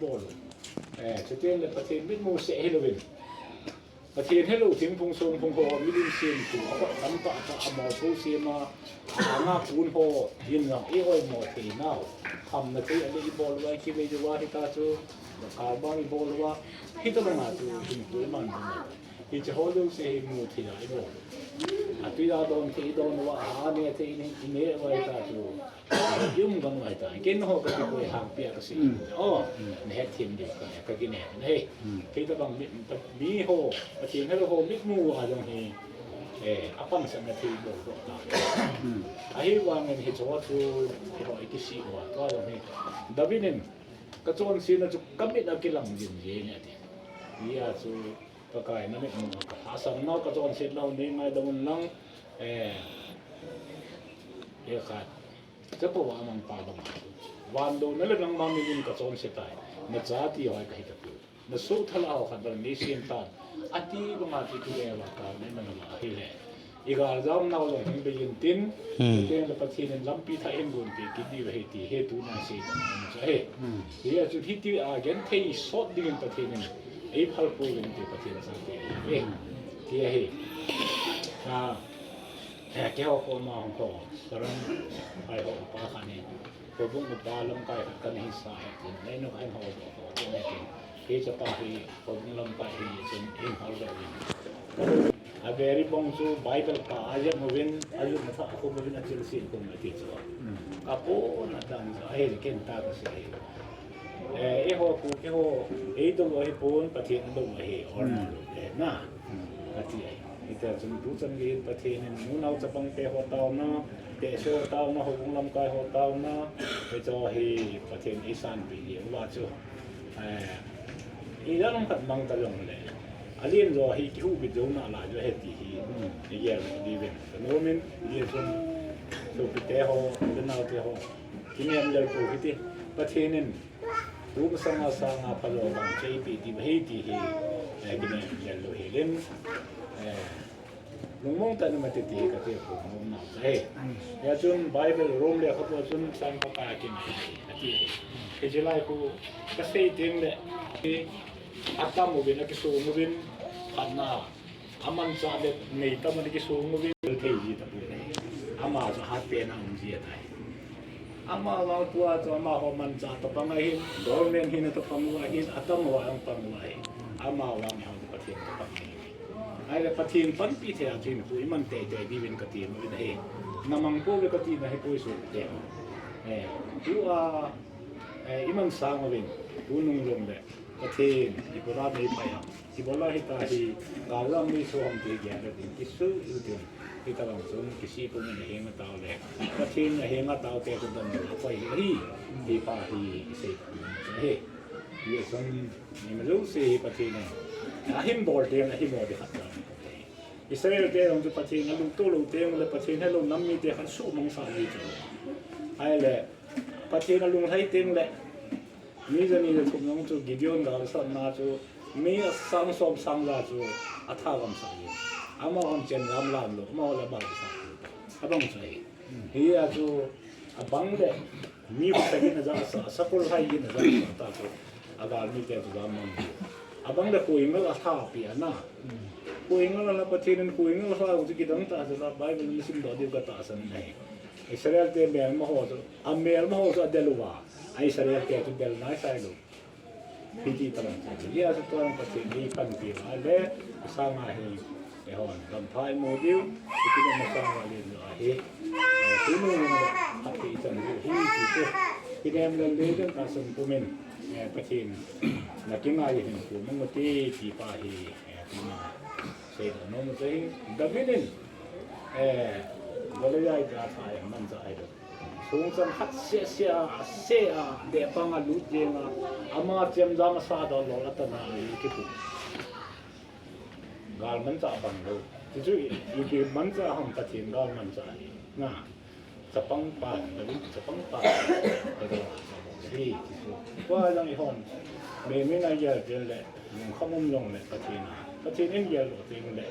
บอลจะเต้นเลยประเทศมิดมูเสให้เราเป็นประเทศให้เราถึงพงทรงพงโฮมิลิมเซียนถูกเขาทำต่อเอาหมอผู้เสียมาหน้าปูนโฮยินหลังเอ้อยหมอเทน่าทำนะที่อันนี้บอลว่าคิดไม่ได้ว่าที่ตาจูข่าวบ้านบอลว่าที่ต้องมาจูถึงตัวมันที่จะเขาดูเสียมูที่ไหนบอลที่เราโดนที่โดนว่าเนี่ยที่นี่เนี่ยไว้ตาจูยุ่งกันไว้ตากินหัวก็ที่ไปหางเปียกสิอ๋อเนี่ยทีมเดียวกันเนี่ยก็กินเนี่ยเฮ้ยที่ต้องมีโฮประเทศให้เราโฮมิดมูอะไรตรงนี้อาปังสังเกตดูดูตาไอ้วางเงินเหตุว่าจูที่เราไอ้กิสิว่าตัวตรงนี้ดาวินินก็จนสินะจูก็ไม่ได้กินหลังยินเย็นเนี่ยนี่อาจูก็กลายนั่นไม่มูอาศัยนอกก็จนสิเราเนี่ยไม่ดมลังเดี๋ยวขาดจะพูดว่ามันป่าดงวันโดนนั่นแหละนังมันมีก็จนสิตายนั่นจะที่ว่าก็ให้กับอยู่นั่นสุดท้ายเอาขัดดันนี้เสียงตานอันที่ก็มาที่ตัวเองว่าการนี่มันมาให้เลยอีกอย่างเราเราลงไปยืนตินเรื่องประเทศนั้นลำปีไทยเองบุญไปกินดีเหตุเหตุน่าเสียดายใช่เดี๋ยวจุดที่ที่อาเกนเทยสดดิ่งประเทศนั้นไอ้พัลปูกันที่ประเทศสังเกตที่เหตุแก้วคนมาของเขาสรันไปหอบปลาขันนี่พอบุ้งปลาลำไก่กันให้สายในนกให้หอบตัวนี้ที่จะปลาที่พอบุ้งลำไก่ที่จนเองเขาเลยอาเบรีบองซูไบเบิลป้าอาจจะมาวินอาจจะมาถ้าเขามาวินอาจจะสิ่งคนมาที่จะกับโอ้นัดดันไอ้เก่งตาก็เสียไอ้หัวกูไอ้หัวไอ้ตัวไอ้ปูนประเทศตัวไอ้ออนน่ะประเทศแต่จนรู้จังเรียนประเทศนี้นู้นเอาจะบังเกหัวเตาเนาะเตะโซ่เตาเนาะหัวลำไก่หัวเตาเนาะไปจอให้ประเทศอีสานปีเดียวว่าจู่อีนั่นขัดบังตะลงเลยอันนี้เราให้คิวบิดลงน่ะหลายด้วยเหตุที่เยี่ยมดีเว้ยแต่โน้มเยี่ยมจนสุดเตะหัวเป็นเอาเตะหัวที่นี่มันจะพูดที่ประเทศนี้รูปสังอาพลบังใจปีที่เหตุที่ที่นี่จะรู้เห็นลุงมองแต่นี่มันติดตีกับที่ผมมองน่ะยาจุนไบเบิลโรมเลยเขาบอกจุนสังปะกินที่ที่จะไล่กูก็เสียทิ้งเลยที่อาตามูบินกิสูมูบินขันน่ะอามันจะเด็ดในตามันกิสูมูบินเที่ยวจีตะปูเลยอามาจะหาเปียนังจีได้อามาเราตัวอามาเขามันจะตะปังไงหินโดนเมนหินตะปังไงหินอาตามูว่าอังปังไงอามาเราเนี่ยเขาจะปฏิบัติตะปังไงไอ้ประเทศปันปีเทียนที่คุยมันเตะดีเป็นกติมันเป็นเหตุน้ำมันกูเป็นกตินะให้คุยสุดเดียวตัวอิมันสร้างมาเป็นตัวนุ่งลงเลยประเทศที่โบราณไม่ไปอ่ะที่โบราณที่ตาที่การล่างมีส่วนที่แก่เลยที่สุดอยู่ที่ที่ตลาดส่วนที่ซีพวกนี้เห็นมาตาวเลยประเทศเห็นมาตาวแต่คนนั้นไปที่ป่าที่เสกเฮ้ยยี่ส่วนนี่มันรู้สิประเทศนี้หิมบอลเดียงหิมบอลเดียขัดกันอิสราเอลเดียงจะประเทศนั้นลุงตู้ลุงเดียงเลยประเทศให้ลุงน้ำมีเดียขันสู้มังสวิรัติไอ้เลยประเทศนั้นลุงไทยเดียงเลยมีจะมีจะถูกน้องจูกิดิออนดาร์สันนาจูมีสังสมสังลาจูอัฐากรรมสังยิอามาอันเจนรำลามโลมาเอาละบาร์สังอาบังใจเฮียจูอาบังเลยมีผู้ชายนะจ๊ะสักคนไทยนะจ๊ะตาจูอาการมีแต่ตัวมันabang dah kuing lah tapi ana kuing lah pati nan kuing lah sa uji kita nta sa Bible musim dodi kata asan nahi Israel te mel maho so amel maho so adeluwa ai Israel te tu del na sai lo piti talang ya sa tuan pati ni pan pi ale sama hi ehon lam thai mo diu ikina masama le no hi tunu pati tan hi ti kinem le le kan asan pumenประเทศนักกินอะไรเห็นกูมันก็ที่ที่ป่าที่ที่มาเสร็จน้องมันจะดับเบิ้ลก็เลยได้จะทายมันจะไอ้ดูสูงสันหัดเสียเดี๋ยวปังอาลุดเจงอามาเจียมจามซาดอลลัตนาอีกปุ๊บกาลมันจะบังดูที่สุดอีกมันจะห้องประเทศกาลมันจะน่ะจะปังป่าจะปังป่าที่ว่าอย่างอีหอนเมย์ไม่น่าเยอะเกินเลยเขามุ่งลงเลยประเทศนี้เยอะหรือจริงเลย